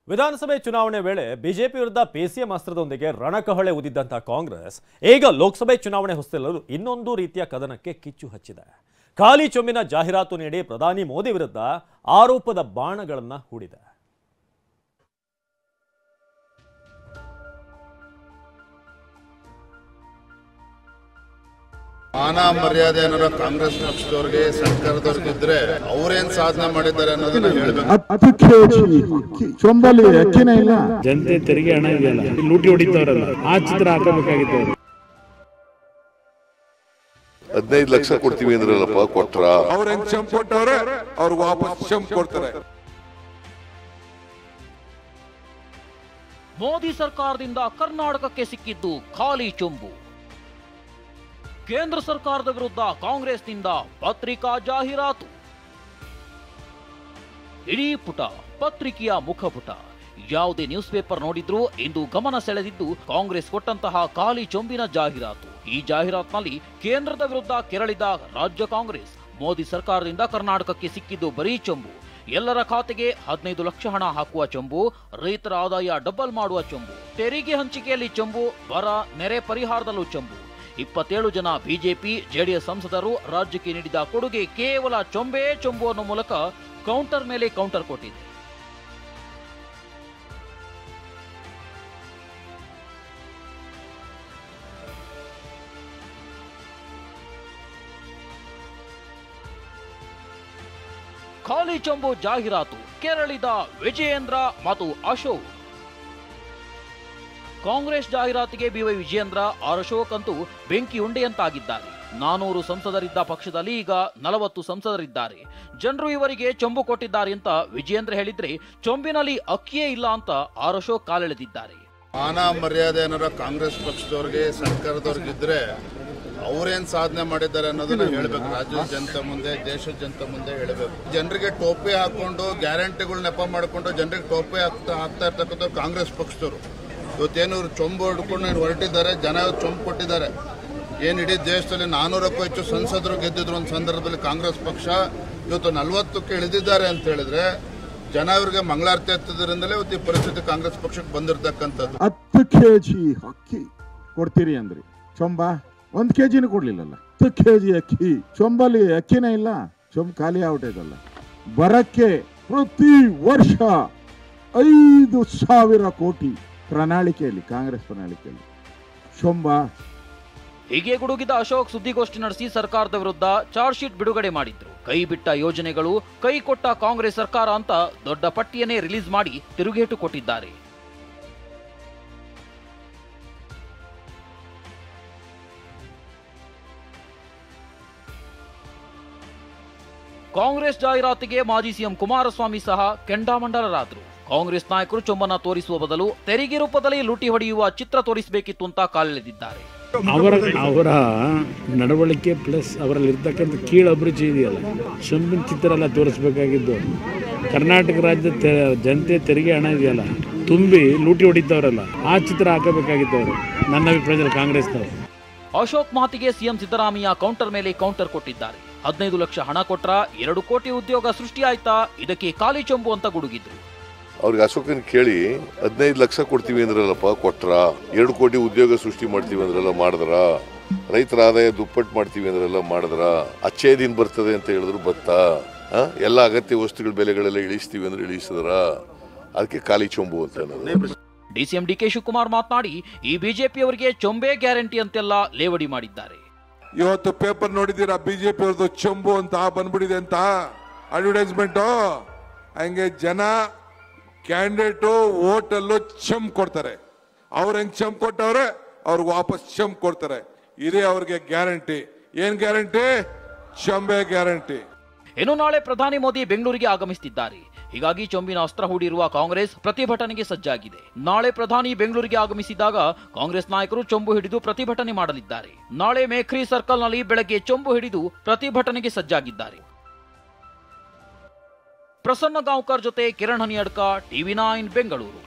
ವಿಧಾನಸಭೆ ಚುನಾವಣೆ ವೇಳೆ ಬಿಜೆಪಿ ವಿರುದ್ಧ ಪಿಸಿಎಂ ಅಸ್ತ್ರದೊಂದಿಗೆ ರಣಕಹಳೆ ಊದಿದ್ದಂತ ಕಾಂಗ್ರೆಸ್ ಈಗ ಲೋಕಸಭೆ ಚುನಾವಣೆ ಹೊಸ್ತಿಲ್ಲಲು ಇನ್ನೊಂದು ರೀತಿಯ ಕದನಕ್ಕೆ ಕಿಚ್ಚು ಹಚ್ಚಿದೆ. ಖಾಲಿ ಚೊಂಬಿನ ಜಾಹೀರಾತು ನೀಡಿ ಪ್ರಧಾನಿ ಮೋದಿ ವಿರುದ್ಧ ಆರೋಪದ ಬಾಣಗಳನ್ನು ಹೂಡಿದೆ. ಮಾನ ಮರ್ಯಾದೆ ಅನ್ನೋ ಕಾಂಗ್ರೆಸ್ ಪಕ್ಷದವ್ರಿಗೆ ಸರ್ಕಾರದವ್ರಿಗಿದ್ರೆ ಅವ್ರೇನ್ ಸಾಧನೆ ಮಾಡಿದ್ದಾರೆ ಅನ್ನೋದನ್ನ ಹೇಳ್ಬೇಕು. ಚೊಂಬಲಿ ಅಕ್ಕಿನೇ ಇಲ್ಲ, ಜನತೆ ತೆರಿಗೆ ಹಣ ಇದೆಯಲ್ಲ, ಲೂಟಿ ಹೊಡಿತವ್ರಲ್ಲ, ಆ ಚಿತ್ರ ಹಾಕಬೇಕಾಗಿತ್ತು. 15 ಲಕ್ಷ ಕೊಡ್ತೀವಿ ಅಂದ್ರಲ್ಲಪ್ಪ, ಕೊಟ್ರ? ಅವ್ರ ಚಂಪ್ ಕೊಟ್ಟವ್ರೆ, ಅವ್ರು ವಾಪಸ್ ಚಂಪ್ ಕೊಡ್ತಾರೆ. ಮೋದಿ ಸರ್ಕಾರದಿಂದ ಕರ್ನಾಟಕಕ್ಕೆ ಸಿಕ್ಕಿದ್ದು ಖಾಲಿ ಚೊಂಬು. ಕೇಂದ್ರ ಸರ್ಕಾರದ ವಿರುದ್ಧ ಕಾಂಗ್ರೆಸ್ನಿಂದ ಪತ್ರಿಕಾ ಜಾಹೀರಾತು. ಇಡೀ ಪುಟ ಪತ್ರಿಕೆಯ ಮುಖಪುಟ. ಯಾವುದೇ ನ್ಯೂಸ್ ಪೇಪರ್ ನೋಡಿದ್ರೂ ಇಂದು ಗಮನ ಸೆಳೆದಿದ್ದು ಕಾಂಗ್ರೆಸ್ ಕೊಟ್ಟಂತಹ ಖಾಲಿ ಚೊಂಬಿನ ಜಾಹೀರಾತು. ಈ ಜಾಹೀರಾತಿನಲ್ಲಿ ಕೇಂದ್ರದ ವಿರುದ್ಧ ಕೆರಳಿದ ರಾಜ್ಯ ಕಾಂಗ್ರೆಸ್. ಮೋದಿ ಸರ್ಕಾರದಿಂದ ಕರ್ನಾಟಕಕ್ಕೆ ಸಿಕ್ಕಿದ್ದು ಬರೀ ಚೊಂಬು. ಎಲ್ಲರ ಖಾತೆಗೆ 15 ಲಕ್ಷ ಹಣ ಹಾಕುವ ಚೊಂಬು, ರೈತರ ಆದಾಯ ಡಬಲ್ ಮಾಡುವ ಚೊಂಬು, ತೆರಿಗೆ ಹಂಚಿಕೆಯಲ್ಲಿ ಚೊಂಬು, ಬರ ನೆರೆ ಪರಿಹಾರದಲ್ಲೂ ಚೊಂಬು. 27 ಜನ ಬಿಜೆಪಿ ಜೆಡಿಎಸ್ ಸಂಸದರು ರಾಜ್ಯಕ್ಕೆ ನೀಡಿದ ಕೊಡುಗೆ ಕೇವಲ ಚೊಂಬೆ ಚೊಂಬು ಅನ್ನೋ ಮೂಲಕ ಕೌಂಟರ್ ಮೇಲೆ ಕೌಂಟರ್ ಕೊಟ್ಟಿದೆ. ಖಾಲಿ ಚೊಂಬು ಜಾಹೀರಾತು ಕೆರಳಿದ ವಿಜಯೇಂದ್ರ ಮತ್ತು ಅಶೋಕ್. ಕಾಂಗ್ರೆಸ್ ಜಾಹೀರಾತಿಗೆ ಬಿವೈ ವಿಜಯೇಂದ್ರ, ಆರ್ ಅಶೋಕ್ ಅಂತೂ ಬೆಂಕಿ ಉಂಡೆಯಂತಾಗಿದ್ದಾರೆ. 400 ಸಂಸದರಿದ್ದ ಪಕ್ಷದಲ್ಲಿ ಈಗ 40 ಸಂಸದರಿದ್ದಾರೆ. ಜನರು ಇವರಿಗೆ ಚೊಂಬು ಕೊಟ್ಟಿದ್ದಾರೆ ಅಂತ ವಿಜಯೇಂದ್ರ ಹೇಳಿದ್ರೆ, ಚೊಂಬಿನಲ್ಲಿ ಅಕ್ಕಿಯೇ ಇಲ್ಲ ಅಂತ ಆರ್ ಅಶೋಕ್ ಕಾಲೆಳೆದಿದ್ದಾರೆ. ಮಾನ ಮರ್ಯಾದೆ ಅನ್ನೋ ಕಾಂಗ್ರೆಸ್ ಪಕ್ಷದವ್ರಿಗೆ ಸರ್ಕಾರದವ್ರಿಗಿದ್ರೆ ಅವ್ರೇನ್ ಸಾಧನೆ ಮಾಡಿದ್ದಾರೆ ಅನ್ನೋದನ್ನ ಹೇಳ್ಬೇಕು. ರಾಜ್ಯದ ಜನತೆ ಮುಂದೆ, ದೇಶದ ಜನತೆ ಮುಂದೆ ಹೇಳ್ಬೇಕು. ಜನರಿಗೆ ಟೋಪಿ ಹಾಕೊಂಡು ಗ್ಯಾರಂಟಿಗಳು ನೆಪ ಮಾಡಿಕೊಂಡು ಜನರಿಗೆ ಟೋಪಿ ಹಾಕ್ತಾ ಇರ್ತಕ್ಕಂಥ ಕಾಂಗ್ರೆಸ್ ಪಕ್ಷದವರು ಇವತ್ತೇನು ಚೊಂಬು ಹಿಡ್ಕೊಂಡು ಹೊರಟಿದ್ದಾರೆ. ಜನ ಚೊಂಬು ಕೊಟ್ಟಿದ್ದಾರೆ. ಏನು ಇಡೀ ದೇಶದಲ್ಲಿ 400ಕ್ಕೂ ಹೆಚ್ಚು ಸಂಸದರು ಗೆದ್ದಿದ್ರು ಒಂದು ಸಂದರ್ಭದಲ್ಲಿ ಕಾಂಗ್ರೆಸ್ ಪಕ್ಷ. ಇವತ್ತು 40ಕ್ಕೆ ಇಳಿದಿದ್ದಾರೆ ಅಂತ ಹೇಳಿದ್ರೆ ಜನ ಇವರಿಗೆ ಮಂಗಳಾರತಿ ಎತ್ತದ್ರಿಂದಲೇ ಇವತ್ತು ಈ ಪರಿಸ್ಥಿತಿ ಕಾಂಗ್ರೆಸ್ ಪಕ್ಷಕ್ಕೆ ಬಂದಿರತಕ್ಕಂಥದ್ದು. 10 ಕೆಜಿ ಅಕ್ಕಿ ಕೊಡ್ತೀರಿ ಅಂದ್ರಿ, ಚೊಂಬ 1 ಕೆಜಿನೂ ಕೊಡ್ಲಿಲ್ಲಲ್ಲ. 10 ಕೆಜಿ ಅಕ್ಕಿ, ಚೊಂಬಲಿ ಅಕ್ಕಿನೇ ಇಲ್ಲ, ಚೊಂಬ್ ಖಾಲಿ ಆಗ್ಬಿಟ್ಟಿದಲ್ಲ. ಬರಕ್ಕೆ ಪ್ರತಿ ವರ್ಷ 5,000 ಕೋಟಿ ಪ್ರಣಾಳಿಕೆಯಲ್ಲಿ, ಕಾಂಗ್ರೆಸ್ ಪ್ರಣಾಳಿಕೆಯಲ್ಲಿ ಚೊಂಬ. ಹೀಗೆ ಗುಡುಗಿದ ಅಶೋಕ್ ಸುದ್ದಿಗೋಷ್ಠಿ ನಡೆಸಿ ಸರ್ಕಾರದ ವಿರುದ್ಧ ಚಾರ್ಜ್ ಶೀಟ್ ಬಿಡುಗಡೆ ಮಾಡಿದ್ರು. ಕೈ ಬಿಟ್ಟ ಯೋಜನೆಗಳು, ಕೈ ಕೊಟ್ಟ ಕಾಂಗ್ರೆಸ್ ಸರ್ಕಾರ ಅಂತ ದೊಡ್ಡ ಪಟ್ಟಿಯನ್ನೇ ರಿಲೀಸ್ ಮಾಡಿ ತಿರುಗೇಟು ಕೊಟ್ಟಿದ್ದಾರೆ. ಕಾಂಗ್ರೆಸ್ ಜಾಹೀರಾತಿಗೆ ಮಾಜಿ ಸಿಎಂ ಕುಮಾರಸ್ವಾಮಿ ಸಹ ಕೆಂಡಾಮಂಡಲರಾದ್ರು. ಕಾಂಗ್ರೆಸ್ ನಾಯಕರು ಚೊಂಬನ ತೋರಿಸುವ ಬದಲು ತೆರಿಗೆ ರೂಪದಲ್ಲಿ ಲೂಟಿ ಹೊಡೆಯುವ ಚಿತ್ರ ತೋರಿಸಬೇಕಿತ್ತು ಅಂತ ಕಾಲೆಳೆದಿದ್ದಾರೆ. ಅವರ ನಡವಳಿಕೆ ಪ್ಲಸ್ ಅವರಲ್ಲಿ ಇರ್ತಕ್ಕಂಥ ಕೀಳು ಅಭಿರುಚಿ ಇದೆಯಲ್ಲ, ಚೊಂಬಿನ ಚಿತ್ರ ಎಲ್ಲ ತೋರಿಸಬೇಕಾಗಿದ್ದು. ಕರ್ನಾಟಕ ರಾಜ್ಯದ ಜನತೆ ತೆರಿಗೆ ಹಣ ಇದೆಯಲ್ಲ, ತುಂಬಿ ಲೂಟಿ ಹೊಡಿತವ್ರಲ್ಲ, ಆ ಚಿತ್ರ ಹಾಕಬೇಕಾಗಿತ್ತು ಅವರು, ನನ್ನ ಅಭಿಪ್ರಾಯದಲ್ಲಿ ಕಾಂಗ್ರೆಸ್ನವರು. ಅಶೋಕ್ ಮಾತಿಗೆ ಸಿಎಂ ಸಿದ್ದರಾಮಯ್ಯ ಕೌಂಟರ್ ಮೇಲೆ ಕೌಂಟರ್ ಕೊಟ್ಟಿದ್ದಾರೆ. 15 ಲಕ್ಷ ಹಣ ಕೊಟ್ರ 2 ಕೋಟಿ ಉದ್ಯೋಗ ಸೃಷ್ಟಿ ಆಯ್ತಾ, ಇದಕ್ಕೆ ಖಾಲಿ ಚೊಂಬು ಅಂತ ಗುಡುಗಿದ್ರು. ಅವ್ರಿಗೆ ಅಶೋಕನ್ ಕೇಳಿ 15 ಲಕ್ಷ ಕೊಡ್ತೀವಿ ಅಂದ್ರಲ್ಲಪ್ಪ, ಕೊಟ್ರ? 2 ಕೋಟಿ ಉದ್ಯೋಗ ಸೃಷ್ಟಿ ಮಾಡ್ತೀವಿ ಅಂದ್ರಲ್ಲ, ಮಾಡಿದ್ರ? ರೈತರ ಆದಾಯ ದುಪ್ಪಟ್ಟು ಮಾಡ್ತೀವಿ ಅಂದ್ರಲ್ಲ, ಮಾಡಿದ್ರ? ಅಚ್ಚೇ ದಿನ ಬರ್ತದೆ ಅಂತ ಹೇಳಿದ್ರು, ಬತ್ತಾ? ಎಲ್ಲ ಅಗತ್ಯ ವಸ್ತುಗಳ ಬೆಲೆಗಳೆಲ್ಲ ಇಳಿಸ್ತೀವಿ ಅಂದ್ರೆ ಇಳಿಸಿದ್ರ? ಅದಕ್ಕೆ ಖಾಲಿ ಚೊಂಬು ಅಂತ ಅನ್ನೋದು. ಡಿಸಿಎಂ ಡಿಕೆ ಶಿವಕುಮಾರ್ ಮಾತನಾಡಿ, ಈ ಬಿಜೆಪಿಯವರಿಗೆ ಚೊಂಬೆ ಗ್ಯಾರಂಟಿ ಅಂತೆಲ್ಲ ಲೇವಡಿ ಮಾಡಿದ್ದಾರೆ. ಇವತ್ತು ಪೇಪರ್ ನೋಡಿದ್ದೀರಾ, ಬಿಜೆಪಿ ಅವ್ರದ್ದು ಚೊಂಬು ಅಂತ ಬಂದ್ಬಿಟ್ಟಿದೆ ಅಂತ ಅಡ್ವರ್ಟೈಸ್ಮೆಂಟ್. ಹಂಗೆ ಜನ ಕ್ಯಾಂಡಿಡೇಟು ಓಟಲ್ಲೂ ಚಂಪ್ ಕೊಡ್ತಾರೆ. ಅವ್ರ ಹೆಂಗ್ ಚಂಪ್ ಕೊಟ್ಟವ್ರೆ, ಅವ್ರಿಗೆ ವಾಪಸ್ ಚಂಪ್ ಕೊಡ್ತಾರೆ. ಇದೇ ಅವ್ರಿಗೆ ಗ್ಯಾರಂಟಿ. ಏನ್ ಗ್ಯಾರಂಟಿ? ಚೊಂಬೆ ಗ್ಯಾರಂಟಿ. ಇನ್ನು ನಾಳೆ ಪ್ರಧಾನಿ ಮೋದಿ ಬೆಂಗಳೂರಿಗೆ ಆಗಮಿಸುತ್ತಿದ್ದಾರೆ. ಹೀಗಾಗಿ ಚೊಂಬಿನ ಅಸ್ತ್ರ ಹೂಡಿರುವ ಕಾಂಗ್ರೆಸ್ ಪ್ರತಿಭಟನೆಗೆ ಸಜ್ಜಾಗಿದೆ. ನಾಳೆ ಪ್ರಧಾನಿ ಬೆಂಗಳೂರಿಗೆ ಆಗಮಿಸಿದಾಗ ಕಾಂಗ್ರೆಸ್ ನಾಯಕರು ಚೊಂಬು ಹಿಡಿದು ಪ್ರತಿಭಟನೆ ಮಾಡಲಿದ್ದಾರೆ. ನಾಳೆ ಮೇಖ್ರಿ ಸರ್ಕಲ್ನಲ್ಲಿ ಬೆಳಗ್ಗೆ ಚೊಂಬು ಹಿಡಿದು ಪ್ರತಿಭಟನೆಗೆ ಸಜ್ಜಾಗಿದ್ದಾರೆ. ಪ್ರಸನ್ನ ಗಾಂವ್ಕರ್ ಜೊತೆ ಕಿರಣ್ ಹನಿಯಡ್ಕ, TV9 ಬೆಂಗಳೂರು.